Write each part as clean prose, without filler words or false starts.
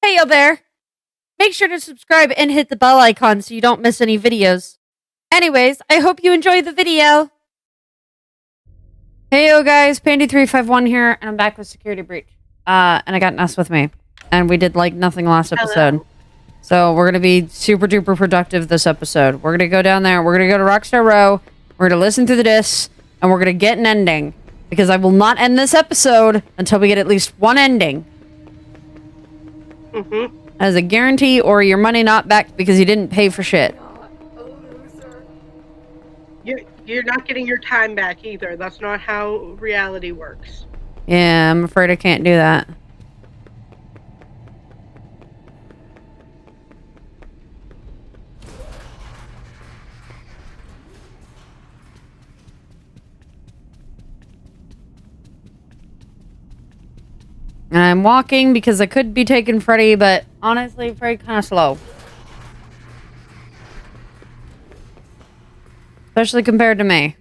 Hey, yo there. Make sure to subscribe and hit the bell icon so you don't miss any videos. Anyways, I hope you enjoy the video. Hey, yo guys, Pandy351 here, and I'm back with Security Breach. And I got Ness with me. And we did like nothing last episode. Hello. So we're gonna be super duper productive this episode. We're gonna go down there, we're gonna go to Rockstar Row, we're gonna listen through the discs, and we're gonna get an ending. Because I will not end this episode until we get at least one ending. As a guarantee, or your money not back because you didn't pay for shit. You're not getting your time back either. That's not how reality works. Yeah, I'm afraid I can't do that. And I'm walking because I could be taking Freddy, but honestly, Freddy kind of slow. Especially compared to me.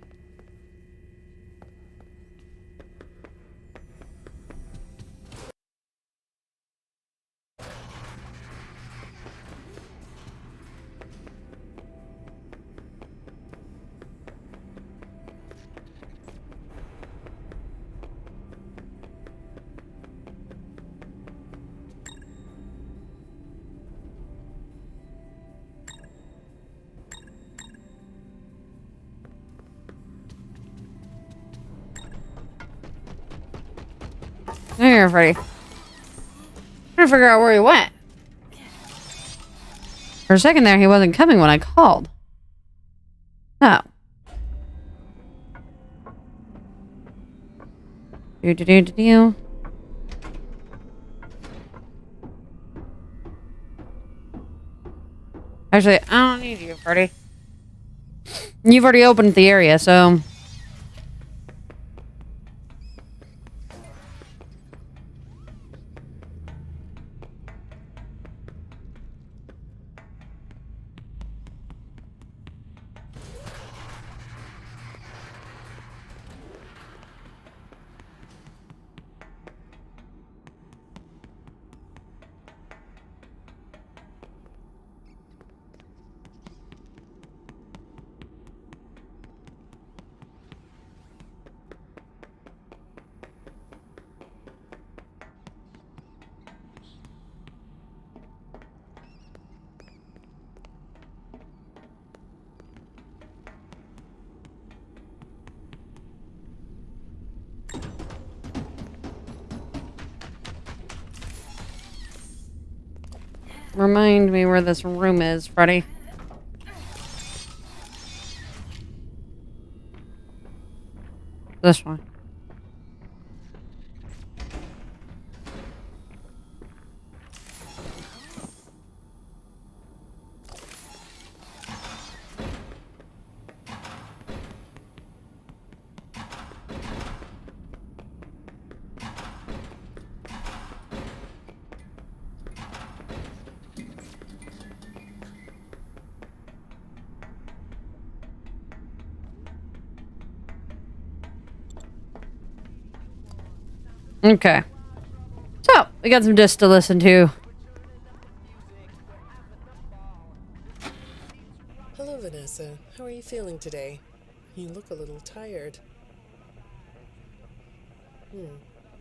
Here, Freddy. I'm trying to figure out where he went. For a second there, he wasn't coming when I called. Oh. Do. Actually, I don't need you, Freddy. You've already opened the area, so... Remind me where this room is, Freddy. This one. Okay. So, we got some discs to listen to. Hello, Vanessa. How are you feeling today? You look a little tired.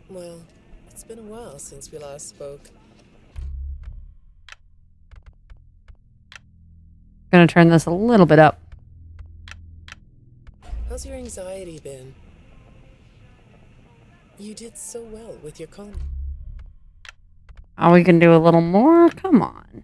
Well, it's been a while since we last spoke. Gonna turn this a little bit up. How's your anxiety been? You did so well with your con. Oh, we can do a little more? Come on.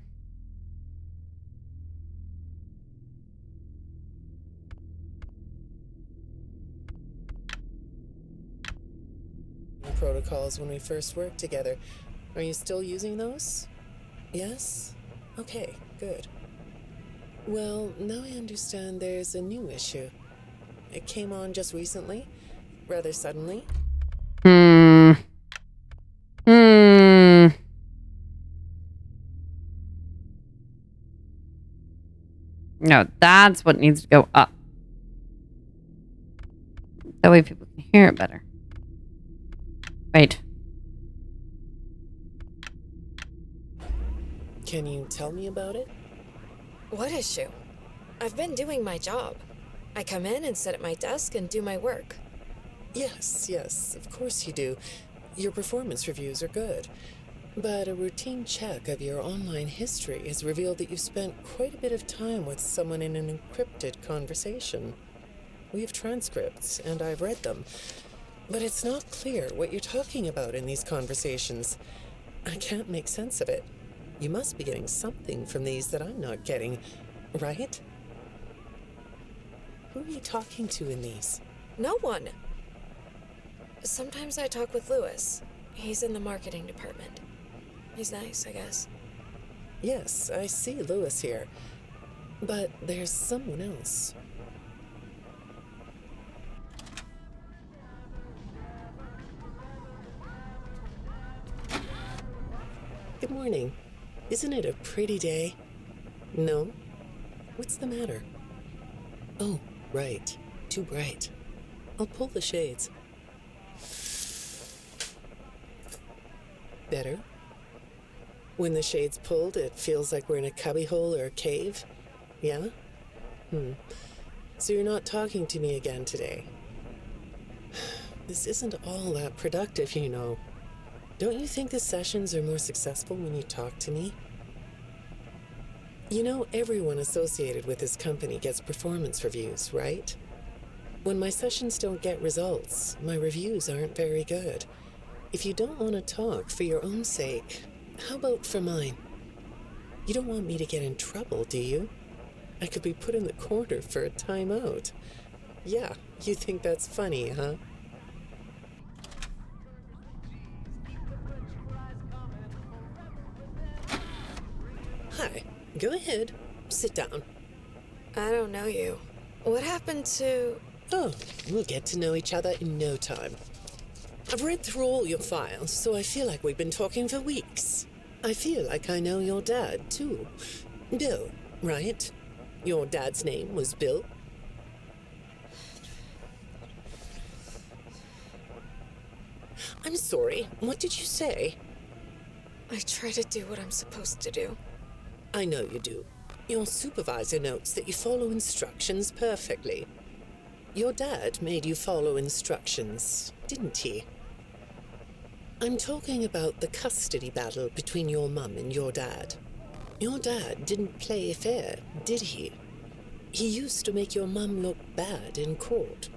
Protocols when we first worked together. Are you still using those? Yes? Okay, good. Well, now I understand there's a new issue. It came on just recently, rather suddenly. No, that's what needs to go up. That way people can hear it better. Wait. Can you tell me about it? What issue? I've been doing my job. I come in and sit at my desk and do my work. Yes, of course you do. Your performance reviews are good. But a routine check of your online history has revealed that you've spent quite a bit of time with someone in an encrypted conversation. We have transcripts, and I've read them. But it's not clear what you're talking about in these conversations. I can't make sense of it. You must be getting something from these that I'm not getting, right? Who are you talking to in these? No one. Sometimes I talk with Lewis. He's in the marketing department. He's nice, I guess. Yes, I see Lewis here. But there's someone else. Good morning. Isn't it a pretty day? No? What's the matter? Oh, right. Too bright. I'll pull the shades. Better? When the shade's pulled, it feels like we're in a cubbyhole or a cave? Yeah? So you're not talking to me again today? This isn't all that productive, you know. Don't you think the sessions are more successful when you talk to me? You know, everyone associated with this company gets performance reviews, right? When my sessions don't get results, my reviews aren't very good. If you don't want to talk for your own sake, how about for mine? You don't want me to get in trouble, do you? I could be put in the corner for a timeout. Yeah, you think that's funny, huh? Hi, go ahead. Sit down. I don't know you. What happened to... Oh, we'll get to know each other in no time. I've read through all your files, so I feel like we've been talking for weeks. I feel like I know your dad, too. Bill, right? Your dad's name was Bill? I'm sorry, what did you say? I try to do what I'm supposed to do. I know you do. Your supervisor notes that you follow instructions perfectly. Your dad made you follow instructions, didn't he? I'm talking about the custody battle between your mum and your dad. Your dad didn't play fair, did he? He used to make your mum look bad in court.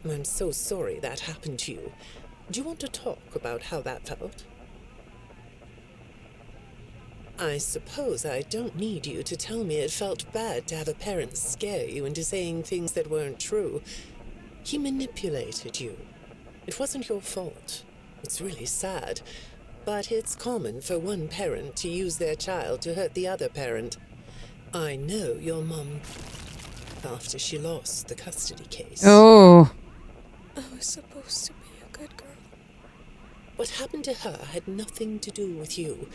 I'm so sorry that happened to you. Do you want to talk about how that felt? I suppose I don't need you to tell me it felt bad to have a parent scare you into saying things that weren't true. He manipulated you. It wasn't your fault. It's really sad, but it's common for one parent to use their child to hurt the other parent. I know your mum after she lost the custody case. Oh. I was supposed to be a good girl. What happened to her had nothing to do with you,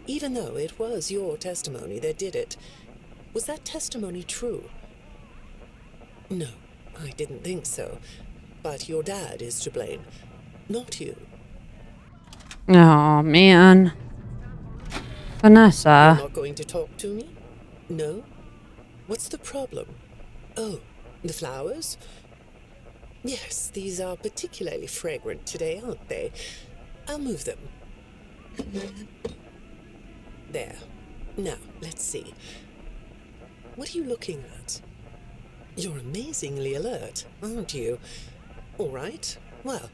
even though it was your testimony that did it. Was that testimony true? No, I didn't think so. But your dad is to blame, not you. Oh, man. You're Vanessa. not going to talk to me? No? What's the problem? Oh, the flowers? Yes, these are particularly fragrant today, aren't they? I'll move them. There. Now, let's see. What are you looking at? You're amazingly alert, aren't you? All right. Well,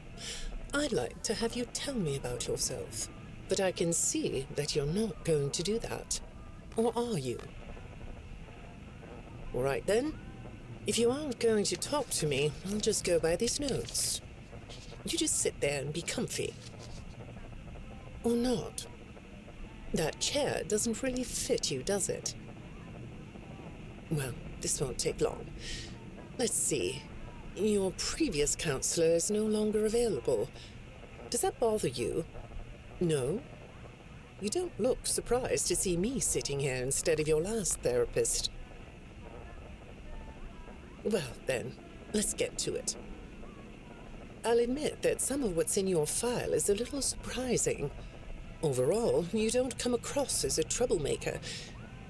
I'd like to have you tell me about yourself. But I can see that you're not going to do that. Or are you? All right, then. If you aren't going to talk to me, I'll just go by these notes. You just sit there and be comfy. Or not. That chair doesn't really fit you, does it? Well, this won't take long. Let's see. Your previous counselor is no longer available. Does that bother you? No? You don't look surprised to see me sitting here instead of your last therapist. Well, then, let's get to it. I'll admit that some of what's in your file is a little surprising. Overall, you don't come across as a troublemaker.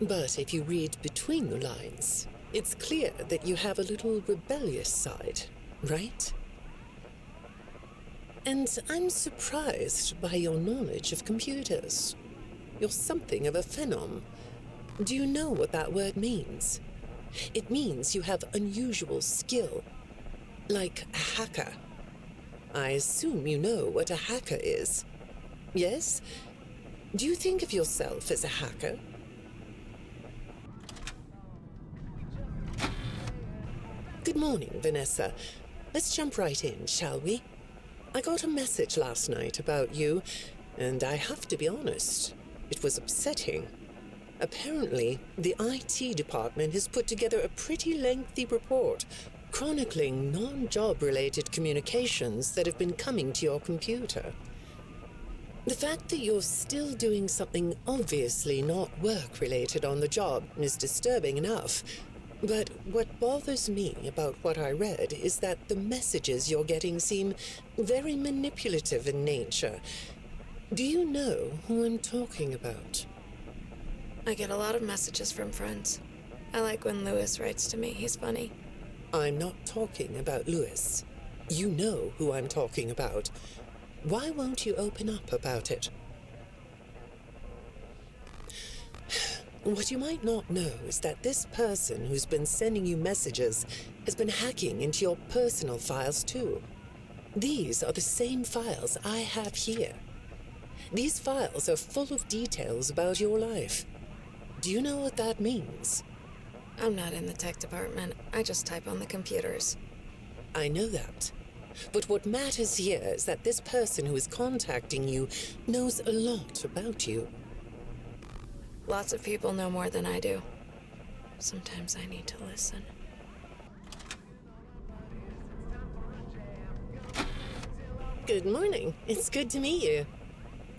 But if you read between the lines, it's clear that you have a little rebellious side, right? And I'm surprised by your knowledge of computers. You're something of a phenom. Do you know what that word means? It means you have unusual skill, like a hacker. I assume you know what a hacker is. Yes? Do you think of yourself as a hacker? Good morning, Vanessa. Let's jump right in, shall we? I got a message last night about you, and I have to be honest, it was upsetting. Apparently, the IT department has put together a pretty lengthy report chronicling non-job-related communications that have been coming to your computer. The fact that you're still doing something obviously not work-related on the job is disturbing enough. But what bothers me about what I read is that the messages you're getting seem very manipulative in nature. Do you know who I'm talking about? I get a lot of messages from friends. I like when Lewis writes to me. He's funny. I'm not talking about Lewis. You know who I'm talking about. Why won't you open up about it? What you might not know is that this person who's been sending you messages has been hacking into your personal files too. These are the same files I have here. These files are full of details about your life. Do you know what that means? I'm not in the tech department. I just type on the computers. I know that. But what matters here is that this person who is contacting you knows a lot about you. Lots of people know more than I do. Sometimes I need to listen. Good morning. It's good to meet you.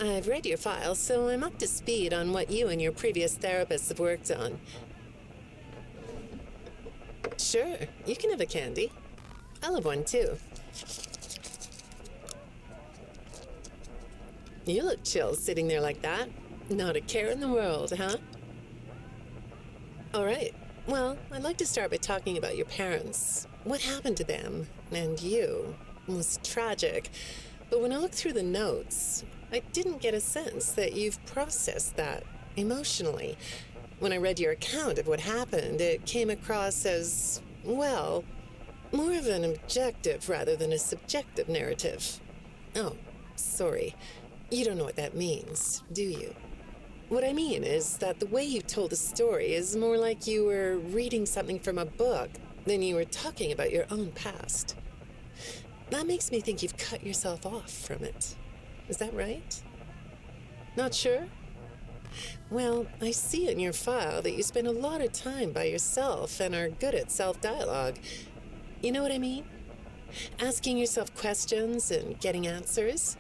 I've read your file, so I'm up to speed on what you and your previous therapists have worked on. Sure, you can have a candy. I'll have one too. You look chill sitting there like that. Not a care in the world, huh? All right. Well, I'd like to start by talking about your parents. What happened to them and you was tragic. But when I looked through the notes, I didn't get a sense that you've processed that emotionally. When I read your account of what happened, it came across as, well, more of an objective rather than a subjective narrative. Oh, sorry. You don't know what that means, do you? What I mean is that the way you told the story is more like you were reading something from a book than you were talking about your own past. That makes me think you've cut yourself off from it. Is that right? Not sure? Well, I see in your file that you spend a lot of time by yourself and are good at self-dialogue. You know what I mean? Asking yourself questions and getting answers.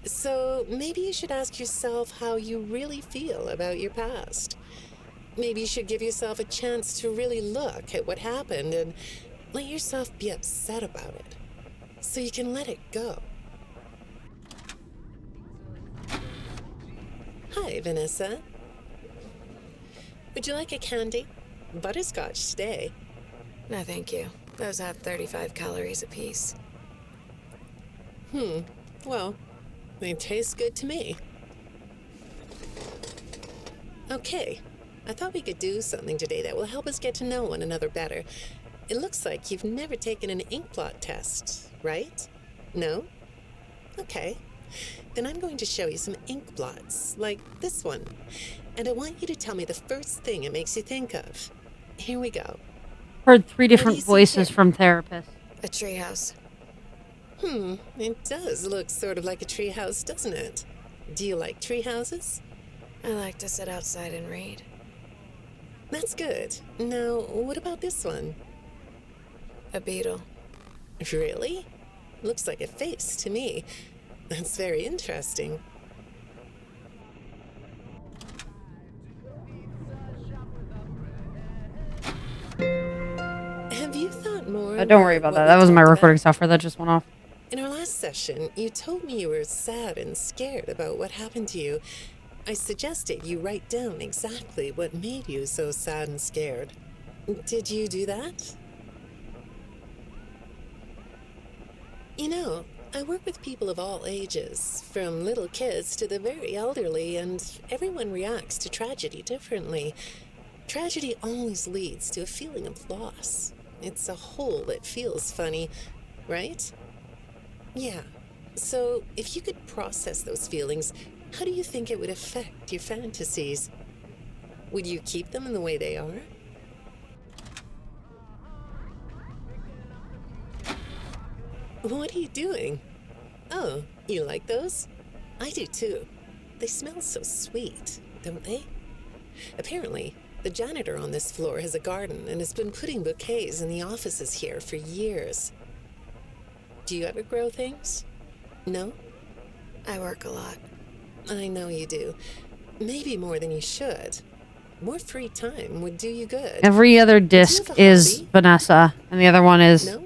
So maybe you should ask yourself how you really feel about your past. Maybe you should give yourself a chance to really look at what happened and let yourself be upset about it, so you can let it go. Hi, Vanessa. Would you like a candy? Butterscotch today. No, thank you. Those have 35 calories apiece. Well, they taste good to me. Okay, I thought we could do something today that will help us get to know one another better. It looks like you've never taken an ink blot test, right? No? Okay. Then I'm going to show you some ink blots, like this one. And I want you to tell me the first thing it makes you think of. Here we go. Heard 3 What do different you see voices here? from therapists. A treehouse. It does look sort of like a treehouse, doesn't it? Do you like treehouses? I like to sit outside and read. That's good. Now, what about this one? A beetle. Really? Looks like a face to me. That's very interesting. Have you thought more? Don't worry about that. That was my recording software that just went off. In our last last session, you told me you were sad and scared about what happened to you. I suggested you write down exactly what made you so sad and scared. Did you do that? You know, I work with people of all ages, from little kids to the very elderly, and everyone reacts to tragedy differently. Tragedy always leads to a feeling of loss. It's a hole that feels funny, right? Yeah. So, if you could process those feelings, how do you think it would affect your fantasies? Would you keep them in the way they are? What are you doing? Oh, you like those? I do too. They smell so sweet, don't they? Apparently, the janitor on this floor has a garden and has been putting bouquets in the offices here for years. Do you ever grow things? No? I work a lot. I know you do. Maybe more than you should. More free time would do you good. Every other disc have a is hobby? Vanessa, and the other one is... No?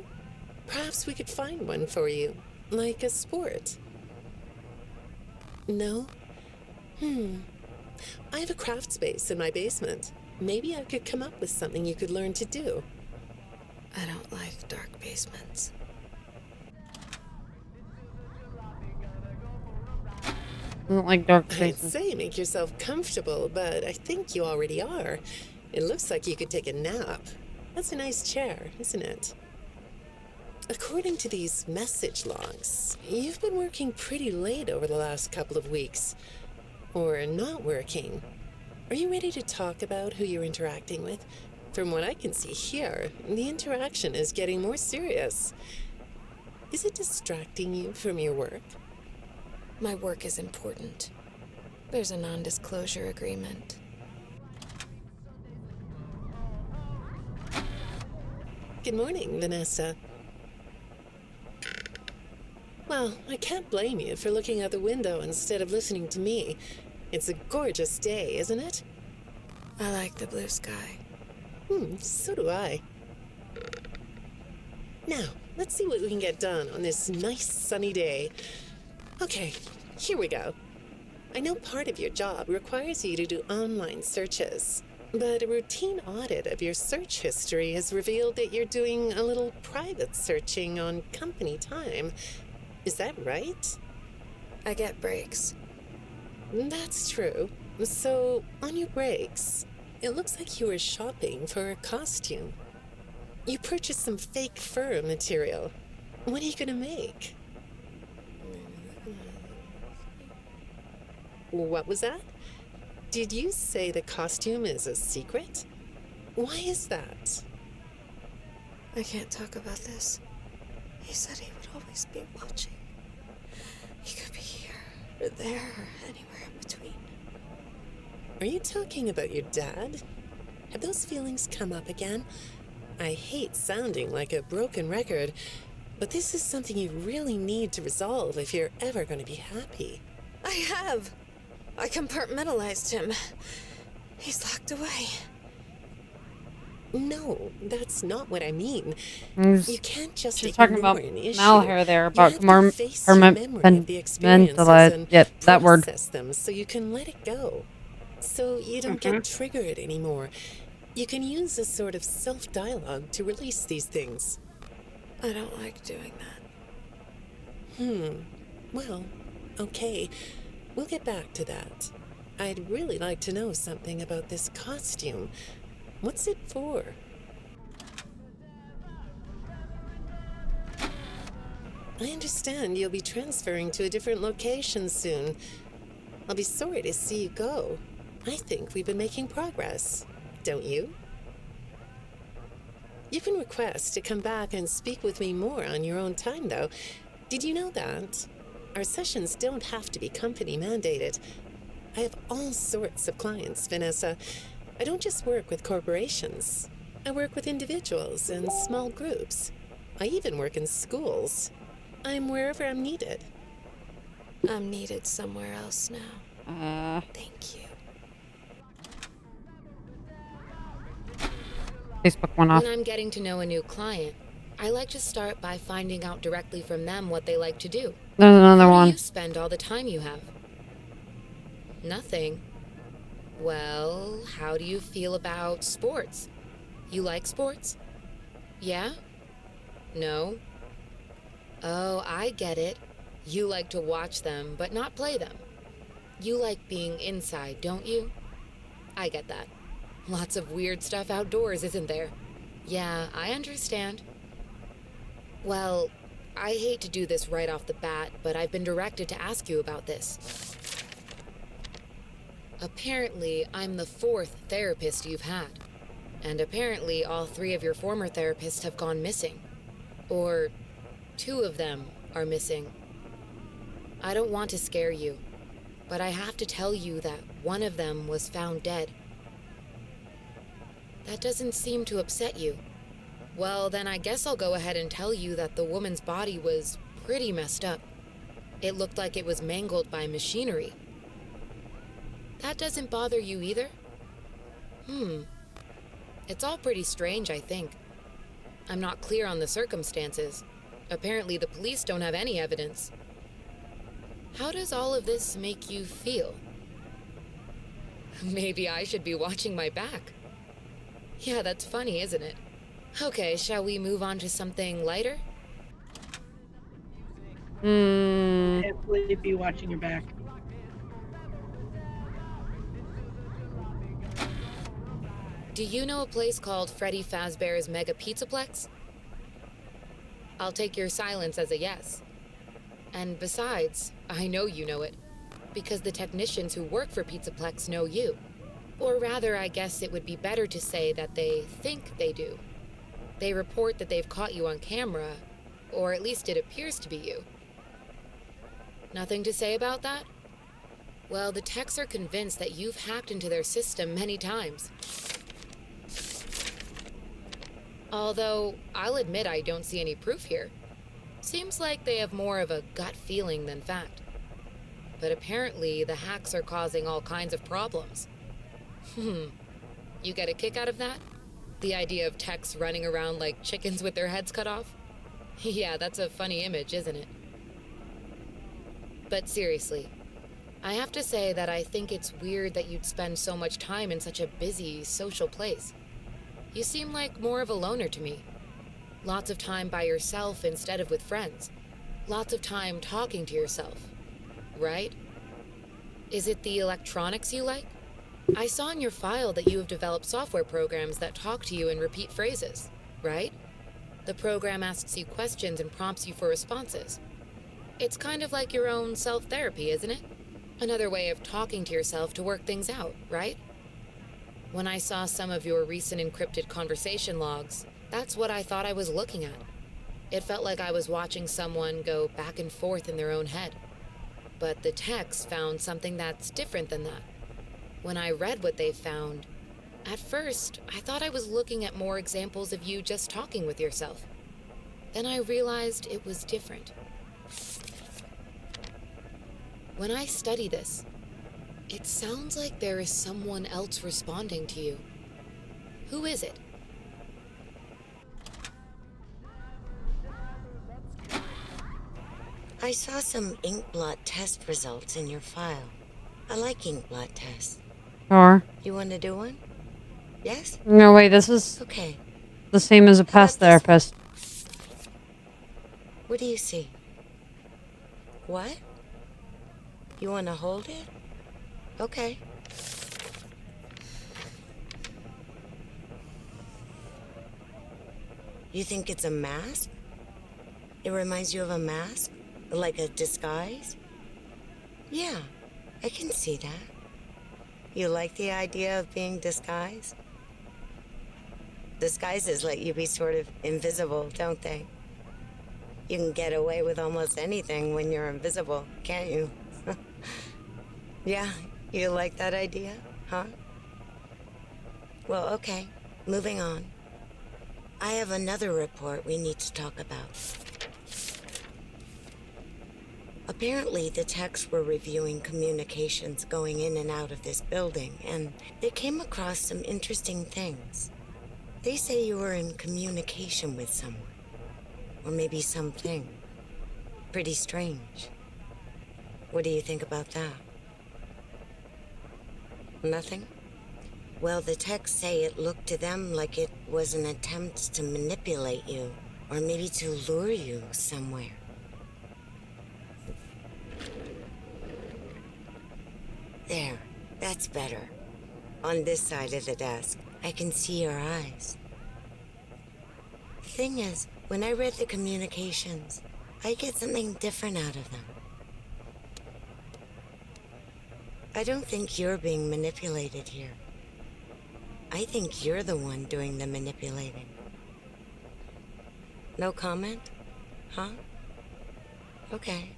Perhaps we could find one for you, like a sport. No? I have a craft space in my basement. Maybe I could come up with something you could learn to do. I don't like dark basements. Doesn't like dark I'd spaces. say make yourself comfortable, but I think you already are. It looks like you could take a nap. That's a nice chair, isn't it? According to these message logs, you've been working pretty late over the last couple of weeks. Or not working. Are you ready to talk about who you're interacting with? From what I can see here, the interaction is getting more serious. Is it distracting you from your work? My work is important. There's a non-disclosure agreement. Good morning, Vanessa. Well, I can't blame you for looking out the window instead of listening to me. It's a gorgeous day, isn't it? I like the blue sky. So do I. Now, let's see what we can get done on this nice sunny day. Okay, here we go. I know part of your job requires you to do online searches, but a routine audit of your search history has revealed that you're doing a little private searching on company time. Is that right? I get breaks. That's true. So, on your breaks, it looks like you were shopping for a costume. You purchased some fake fur material. What are you gonna make? What was that? Did you say the costume is a secret? Why is that? I can't talk about this. He said he would always be watching. He could be here, or there, or anywhere in between. Are you talking about your dad? Have those feelings come up again? I hate sounding like a broken record, but this is something you really need to resolve if you're ever going to be happy. I have. I compartmentalized him. He's locked away. No, that's not what I mean. You can't just She's ignore talking about an issue. Malhair there, You about have to face your memory of the experiences compartmentalize. and Yep, that word. process them so you can let it go. So you don't get triggered anymore. You can use a sort of self-dialogue to release these things. I don't like doing that. Well, okay. We'll get back to that. I'd really like to know something about this costume. What's it for? I understand you'll be transferring to a different location soon. I'll be sorry to see you go. I think we've been making progress, don't you? You can request to come back and speak with me more on your own time, though. Did you know that? Our sessions don't have to be company mandated. I have all sorts of clients, Vanessa. I don't just work with corporations. I work with individuals and small groups. I even work in schools. I'm wherever I'm needed. I'm needed somewhere else now. Thank you. Facebook went off. When I'm getting to know a new client, I like to start by finding out directly from them what they like to do. There's another How do one. you spend all the time you have? Nothing. Well, how do you feel about sports? You like sports? Yeah? No? Oh, I get it. You like to watch them, but not play them. You like being inside, don't you? I get that. Lots of weird stuff outdoors, isn't there? Yeah, I understand. Well, I hate to do this right off the bat, but I've been directed to ask you about this. Apparently, I'm the 4th therapist you've had. And apparently, all 3 of your former therapists have gone missing. Or 2 of them are missing. I don't want to scare you, but I have to tell you that one of them was found dead. That doesn't seem to upset you. Well, then I guess I'll go ahead and tell you that the woman's body was pretty messed up. It looked like it was mangled by machinery. That doesn't bother you either? It's all pretty strange, I think. I'm not clear on the circumstances. Apparently the police don't have any evidence. How does all of this make you feel? Maybe I should be watching my back. Yeah, that's funny, isn't it? Okay, shall we move on to something lighter? Definitely be watching your back. Do you know a place called Freddy Fazbear's Mega Pizzaplex? I'll take your silence as a yes. And besides, I know you know it, because the technicians who work for Pizzaplex know you. Or rather, I guess it would be better to say that they think they do. They report that they've caught you on camera, or at least it appears to be you. Nothing to say about that? Well, the techs are convinced that you've hacked into their system many times. Although, I'll admit I don't see any proof here. Seems like they have more of a gut feeling than fact. But apparently, the hacks are causing all kinds of problems. You get a kick out of that? The idea of techs running around like chickens with their heads cut off? Yeah, that's a funny image, isn't it? But seriously, I have to say that I think it's weird that you'd spend so much time in such a busy, social place. You seem like more of a loner to me. Lots of time by yourself instead of with friends. Lots of time talking to yourself. Right? Is it the electronics you like? I saw in your file that you have developed software programs that talk to you in repeat phrases, right? The program asks you questions and prompts you for responses. It's kind of like your own self-therapy, isn't it? Another way of talking to yourself to work things out, right? When I saw some of your recent encrypted conversation logs, that's what I thought I was looking at. It felt like I was watching someone go back and forth in their own head. But the techs found something that's different than that. When I read what they found, at first, I thought I was looking at more examples of you just talking with yourself. Then I realized it was different. When I study this, it sounds like there is someone else responding to you. Who is it? I saw some ink blot test results in your file. I like ink blot tests. Or You want to do one? Yes? no, wait. This is Okay. the same as a past How about this? therapist. What do you see? What? You want to hold it? Okay. You think it's a mask? It reminds you of a mask? Like a disguise? Yeah, I can see that. You like the idea of being disguised? Disguises let you be sort of invisible, don't they? You can get away with almost anything when you're invisible, can't you? Yeah, you like that idea, huh? Well, okay, moving on. I have another report we need to talk about. Apparently, the techs were reviewing communications going in and out of this building, and they came across some interesting things. They say you were in communication with someone. Or maybe something. Pretty strange. What do you think about that? Nothing? Well, the texts say it looked to them like it was an attempt to manipulate you, or maybe to lure you somewhere. There, that's better. On this side of the desk, I can see your eyes. The thing is, when I read the communications, I get something different out of them. I don't think you're being manipulated here. I think you're the one doing the manipulating. No comment? Huh? Okay.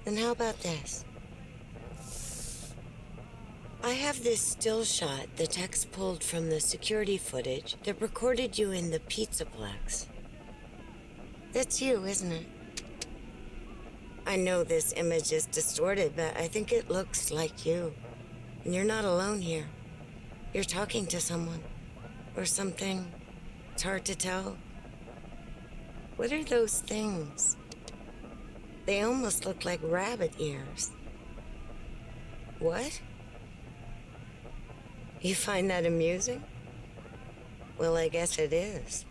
Then how about this? I have this still shot the text pulled from the security footage that recorded you in the Pizzaplex. That's you, isn't it? I know this image is distorted, but I think it looks like you. And you're not alone here. You're talking to someone. Or something. It's hard to tell. What are those things? They almost look like rabbit ears. What? You find that amusing? Well, I guess it is.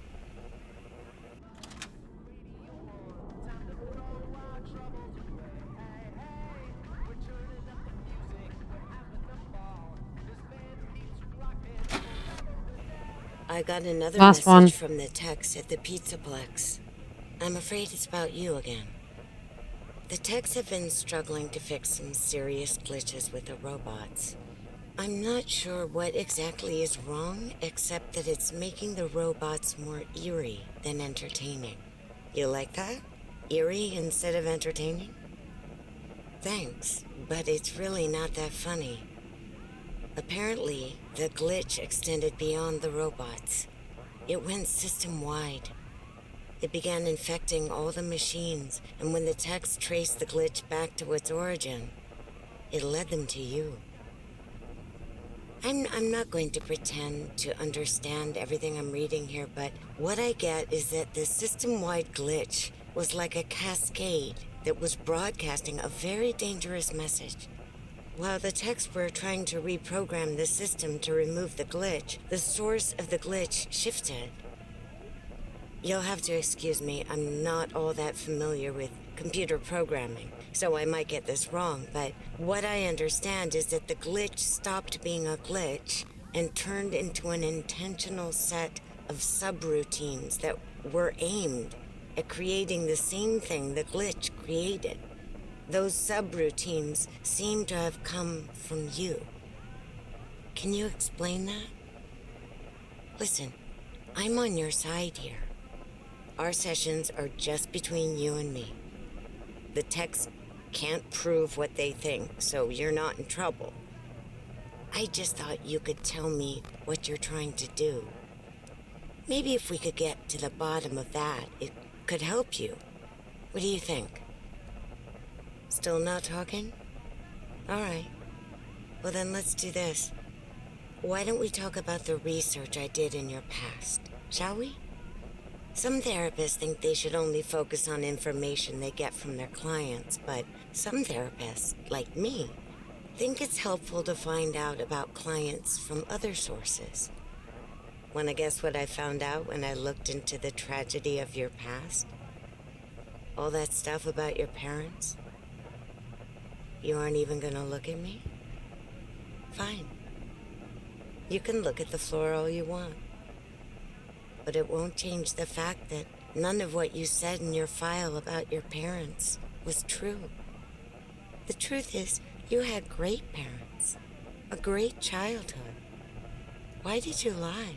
I got another Last message one. from the text at the Pizzaplex. I'm afraid it's about you again. The techs have been struggling to fix some serious glitches with the robots. I'm not sure what exactly is wrong, except that it's making the robots more eerie than entertaining. You like that? Eerie instead of entertaining? Thanks, but it's really not that funny. Apparently, the glitch extended beyond the robots. It went system-wide. It began infecting all the machines, and when the techs traced the glitch back to its origin, it led them to you. I'm not going to pretend to understand everything I'm reading here, but what I get is that the system-wide glitch was like a cascade that was broadcasting a very dangerous message. While the techs were trying to reprogram the system to remove the glitch, the source of the glitch shifted. You'll have to excuse me, I'm not all that familiar with computer programming, so I might get this wrong, but what I understand is that the glitch stopped being a glitch and turned into an intentional set of subroutines that were aimed at creating the same thing the glitch created. Those subroutines seem to have come from you. Can you explain that? Listen, I'm on your side here. Our sessions are just between you and me. The techs can't prove what they think, so you're not in trouble. I just thought you could tell me what you're trying to do. Maybe if we could get to the bottom of that, it could help you. What do you think? Still not talking? All right. Well, then let's do this. Why don't we talk about the research I did in your past, shall we? Some therapists think they should only focus on information they get from their clients, but some therapists, like me, think it's helpful to find out about clients from other sources. Wanna guess what I found out when I looked into the tragedy of your past? All that stuff about your parents? You aren't even gonna look at me? Fine. You can look at the floor all you want. But it won't change the fact that none of what you said in your file about your parents was true. The truth is, you had great parents, a great childhood. Why did you lie?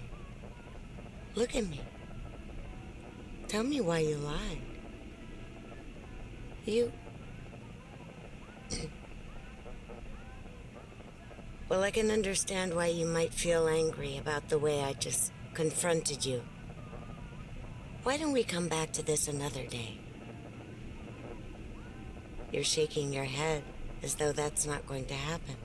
Look at me. Tell me why you lied. You... Well, I can understand why you might feel angry about the way I just confronted you. Why don't we come back to this another day? You're shaking your head as though that's not going to happen.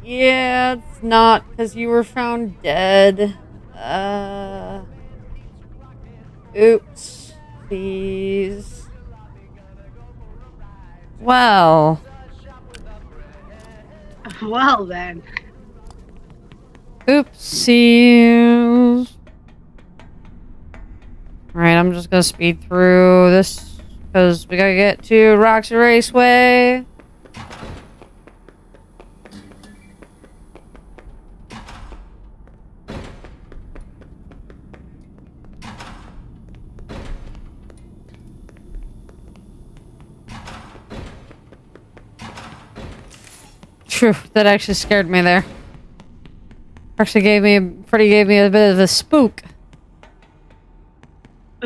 Yeah, it's not, because you were found dead. Oops. Please. Well. Well then. Oopsies. Alright, I'm just gonna speed through this, because we gotta get to Roxy Raceway. Phew, that actually scared me there. Actually Freddy gave me a bit of a spook.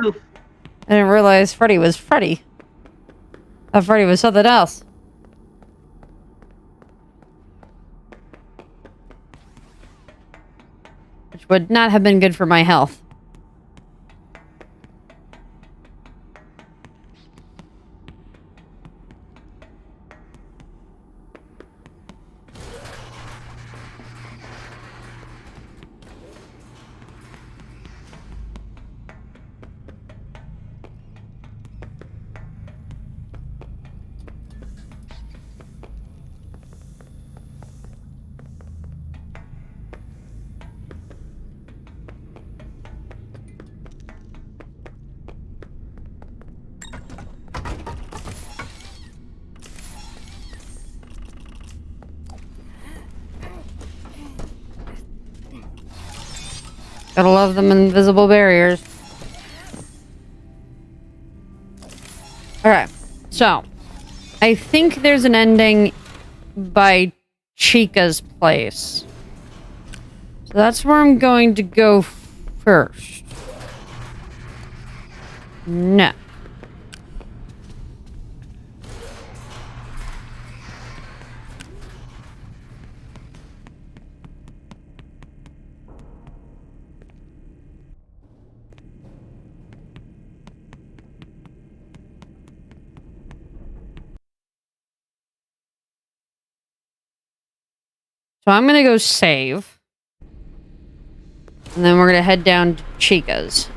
Oof. I didn't realize Freddy was Freddy. I thought Freddy was something else. Which would not have been good for my health. Gotta love them invisible barriers. Alright, so I think there's an ending by Chica's place. So that's where I'm going to go first. No. So I'm gonna go save. And then we're gonna head down to Chica's.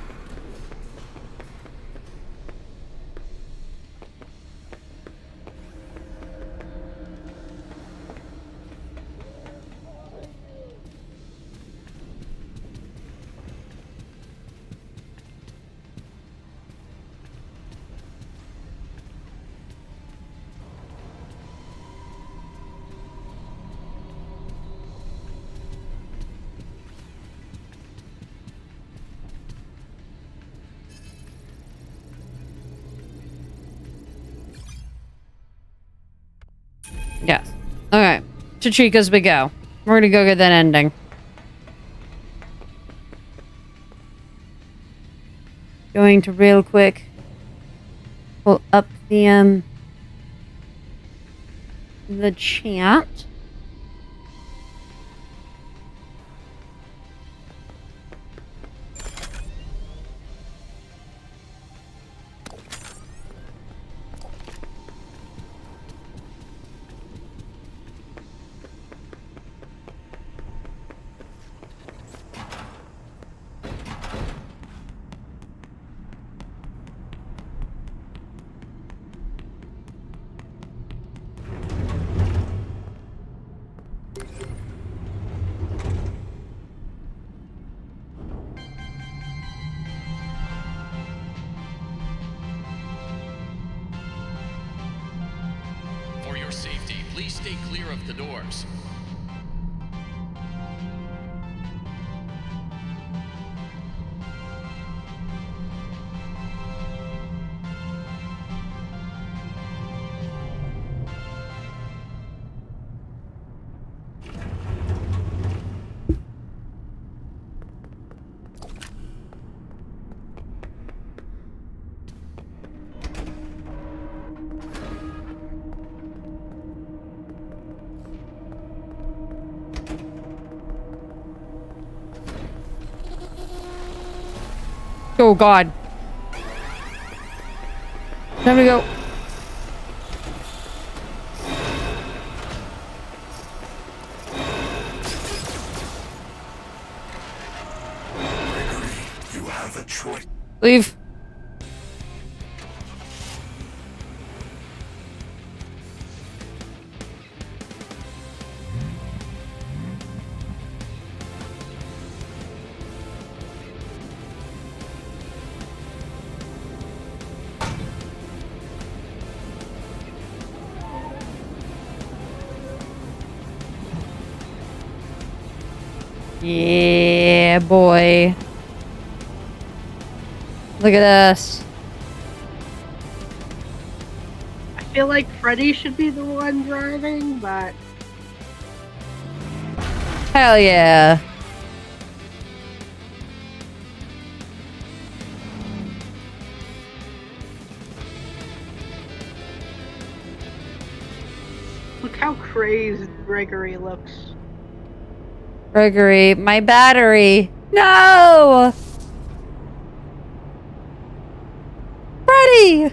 Yes. Okay. To Chica's we go. We're gonna go get that ending. Going to real quick pull up the chat. For your safety, please stay clear of the doors. Oh god. Time to go. Leave. Yeah, boy. Look at us. I feel like Freddy should be the one driving, but Hell yeah. look how crazed Gregory looks. Gregory, my battery. No! Freddy!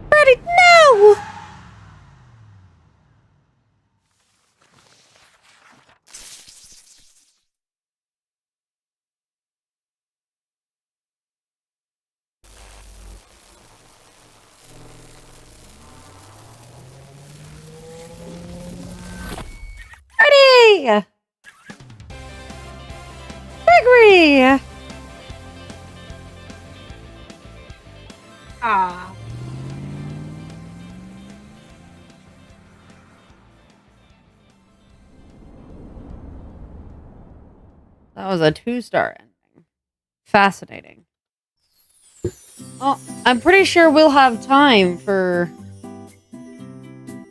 Freddy, no! Freddy! Gregory! Ah. That was a 2-star ending. Fascinating. Oh, I'm pretty sure we'll have time for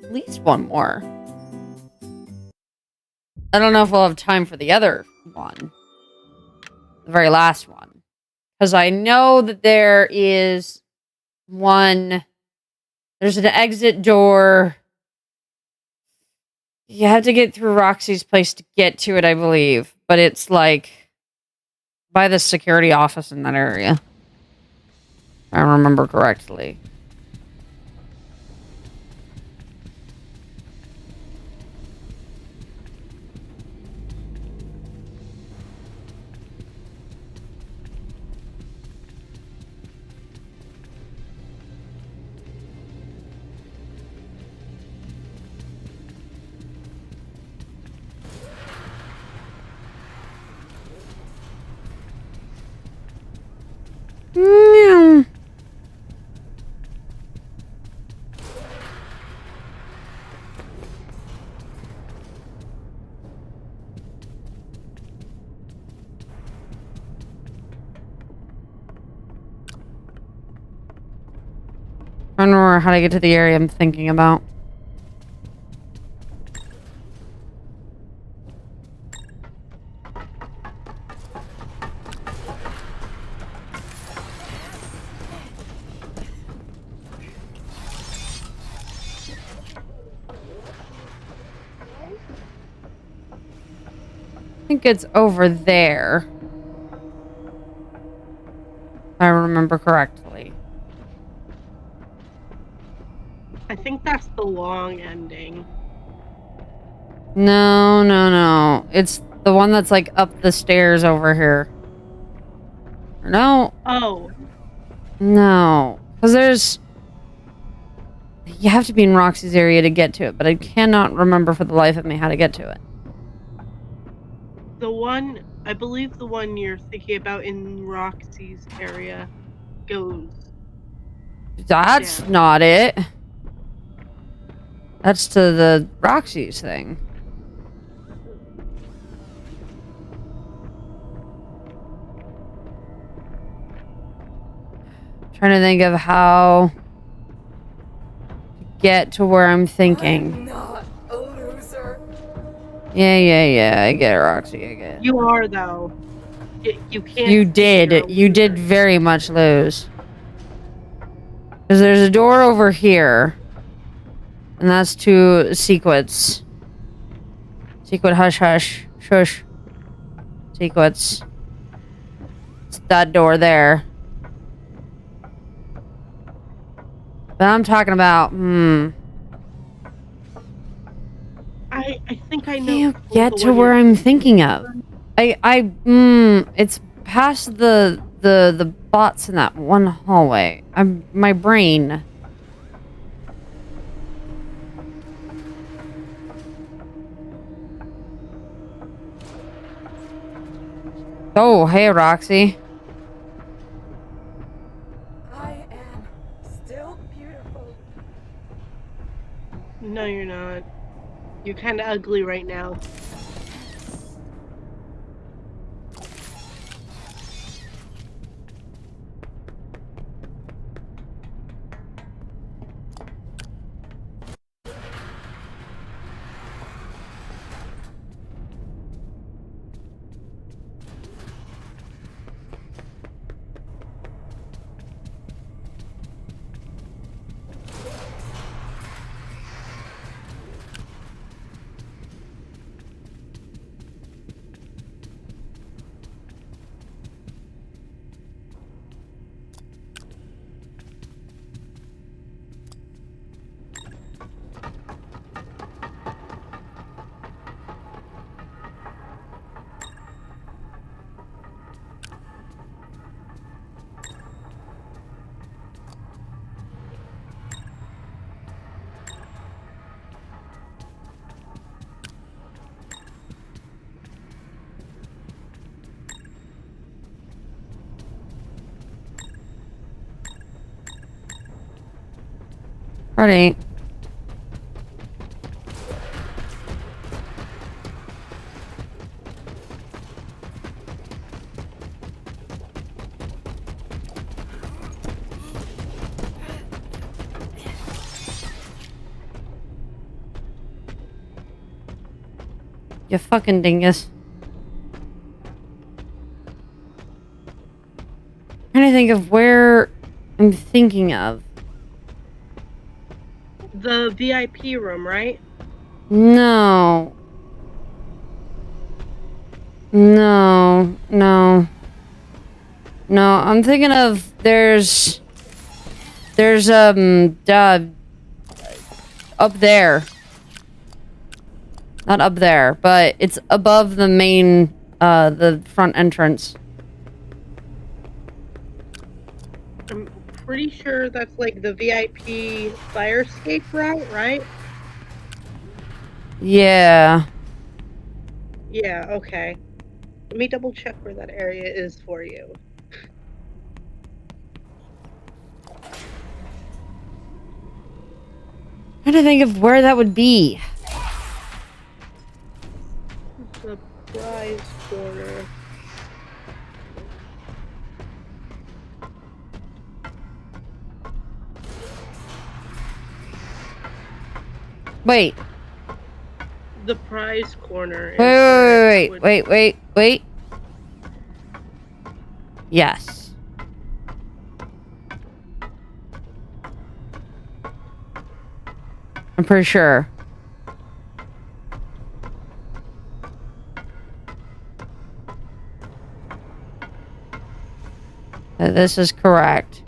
at least one more. I don't know if we'll have time for the other one. The very last one. Because I know that there is one... There's an exit door. You have to get through Roxy's place to get to it, I believe. But it's like... by the security office in that area. If I remember correctly. Meow. I don't know how to get to the area I'm thinking about. I think it's over there. If I remember correctly. I think that's the long ending. No, no, no. It's the one that's like up the stairs over here. No. Oh, No. Because there's... You have to be in Roxy's area to get to it, but I cannot remember for the life of me how to get to it. the one, I believe the one you're thinking about in Roxy's area goes. That's Yeah. not it. That's to the Roxy's thing. Trying to think of how to get to where I'm thinking. Not a loser. Yeah. I get it, Roxy. I get it. You are, though. You can't. You be did. a You did loser. very much lose. Because there's a door over here. And that's to Sequence. Sequence, hush, hush. Shush. Sequence. It's that door there. But I'm talking about, I think I know. you the get to one where you're- I'm thinking of. It's past the the bots in that one hallway. My brain. Oh, hey, Roxy. I am still beautiful. No, you're not. You're kind of ugly right now. Ready. You fucking dingus. Trying to think of where I'm thinking of. The VIP room, right? No. No. No. No, I'm thinking of there's up there. Not up there, but it's above the main the front entrance. I'm pretty sure that's like the VIP fire escape route, right? Yeah. Yeah, okay. Let me double check where that area is for you. Trying to think of where that would be. The prize corner. Wait. The prize corner. is Wait, where wait, it wait, wait, wait. Yes. I'm pretty sure. That this is correct.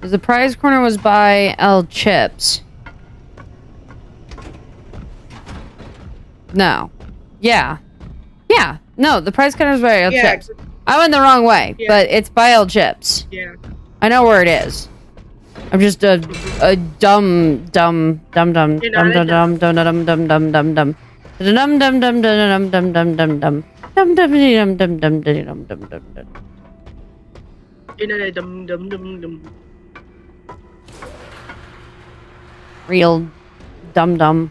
The prize corner was by El Chips. No. Yeah. Yeah. No, the prize corner was by El Yeah. Chips. I went the wrong way, Yeah. but it's by El Chips. Yeah. I know where it is. I'm just a dumb. You're not a dumb. You're not a dum. Real dum.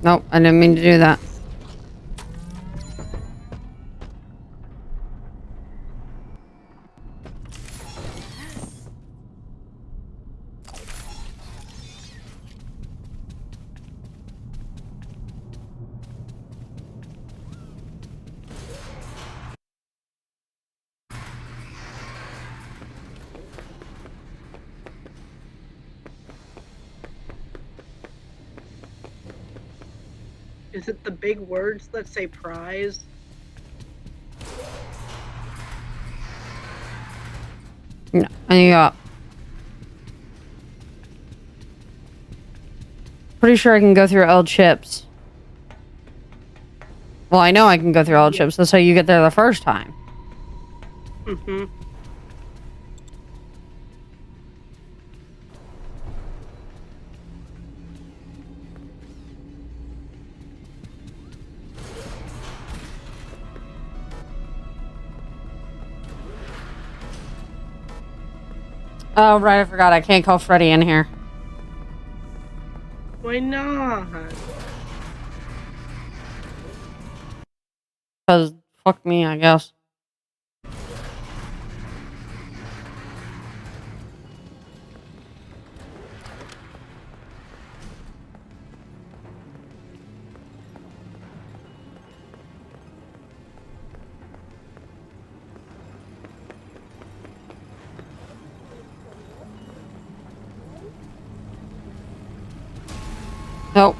Nope, I didn't mean to do that. Is it the big words that say prize? No, I got. Pretty sure I can go through L chips. Well, I know I can go through L chips. That's how you get there the first time. Mm-hmm. Oh, right, I forgot. I can't call Freddy in here. Why not? Because, fuck me, I guess. Nope.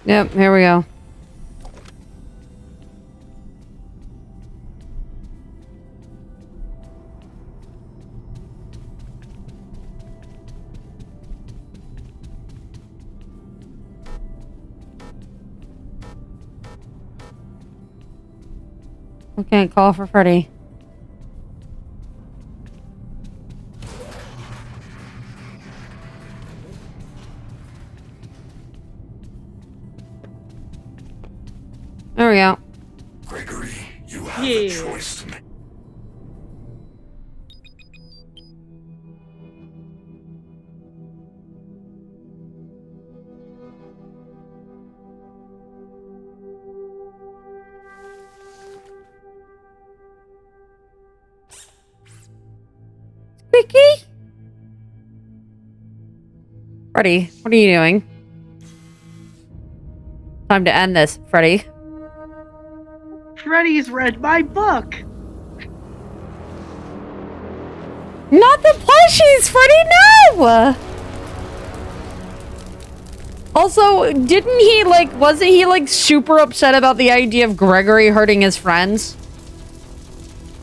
Yep, here we go. We can't call for Freddy. There we go. Gregory, you have a Yeah. choice to make. Squeaky? Freddy, what are you doing? Time to end this, Freddy. Freddy's read my book! Not the plushies, Freddy, no! Also, didn't he, like, wasn't he, like, super upset about the idea of Gregory hurting his friends?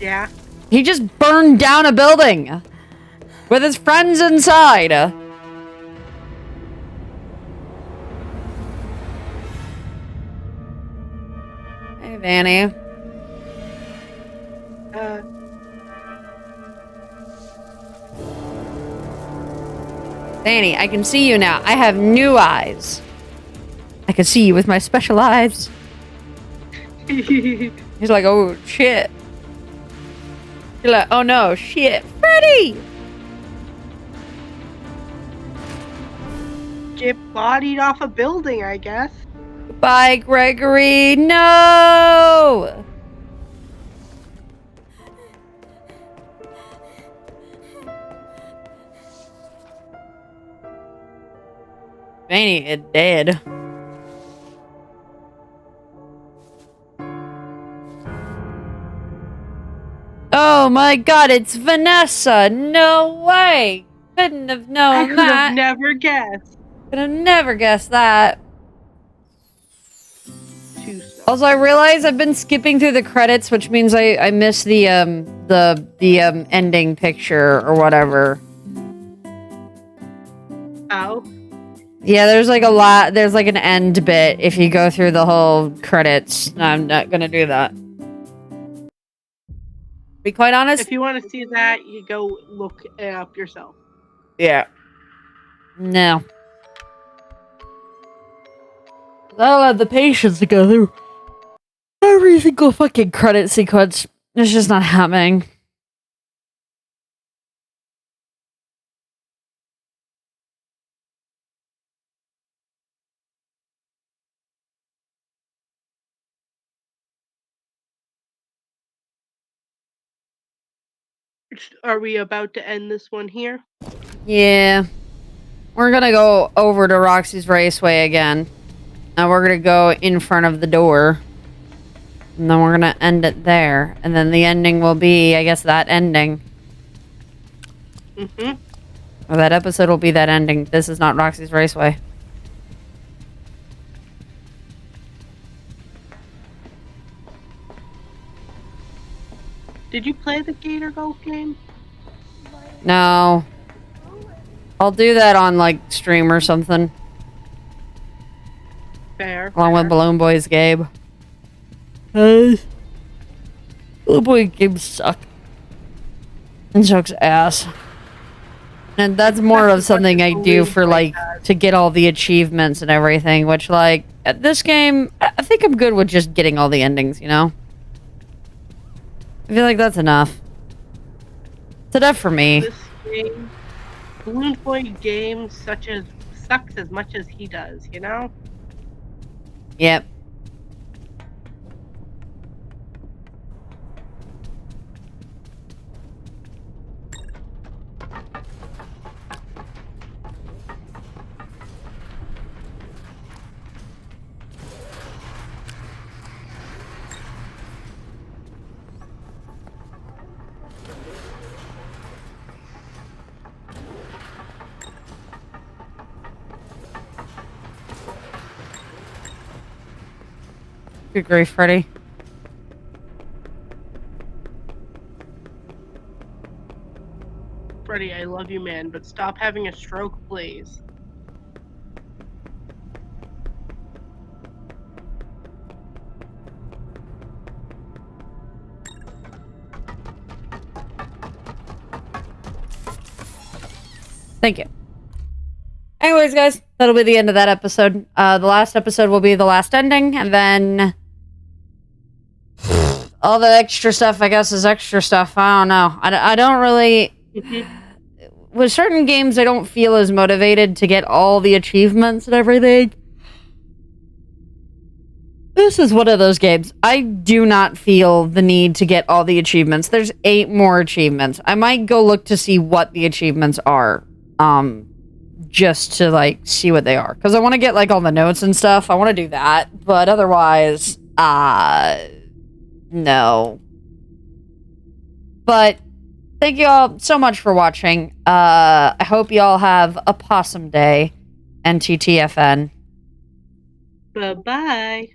Yeah. He just burned down a building with his friends inside. Hey, Vanny. Danny, I can see you now. I have new eyes. I can see you with my special eyes. He's like, oh, shit. You're like, oh, no, shit. Freddy! Get bodied off a building, I guess. Bye, Gregory. No! Vanny is dead. Oh my god, it's Vanessa! No way! Couldn't have I known could that. have never guessed. Could have never guessed that. Two stars. Also, I realize I've been skipping through the credits, which means I missed the ending picture or whatever. Oh. Yeah, there's like a lot. There's like an end bit if you go through the whole credits. I'm not gonna do that. Be quite honest. If you want to see that, you go look it up yourself. Yeah. No. I don't have the patience to go through every single fucking credit sequence. It's just not happening. Are we about to end this one here? Yeah. We're gonna go over to Roxy's Raceway again. And we're gonna go in front of the door. And then we're gonna end it there. And then the ending will be, I guess, that ending. Mm-hmm. Or that episode will be that ending. This is not Roxy's Raceway. Did you play the Gator Golf game? No. I'll do that on, like, stream or something. Fair. Along with fair. Balloon Boys Gabe. Balloon Boy Gabe suck. And sucks ass. And that's more of something I do for, like, to get all the achievements and everything, which, like, at this game, I think I'm good with just getting all the endings, you know? I feel like that's enough. It's enough for me. This game, Balloon Boy games such as sucks as much as he does, you know? Yep. Good grief, Freddy. Freddy, I love you, man, but stop having a stroke, please. Thank you. Anyways, guys, that'll be the end of that episode. The last episode will be the last ending, and then all the extra stuff, I guess, is extra stuff. I don't know. I don't really... With certain games, I don't feel as motivated to get all the achievements and everything. This is one of those games. I do not feel the need to get all the achievements. There's 8 more achievements. I might go look to see what the achievements are. Just to, like, see what they are. Because I want to get, like, all the notes and stuff. I want to do that. But otherwise, no. But thank you all so much for watching. I hope you all have a possum day. NTTFN. Bye-bye.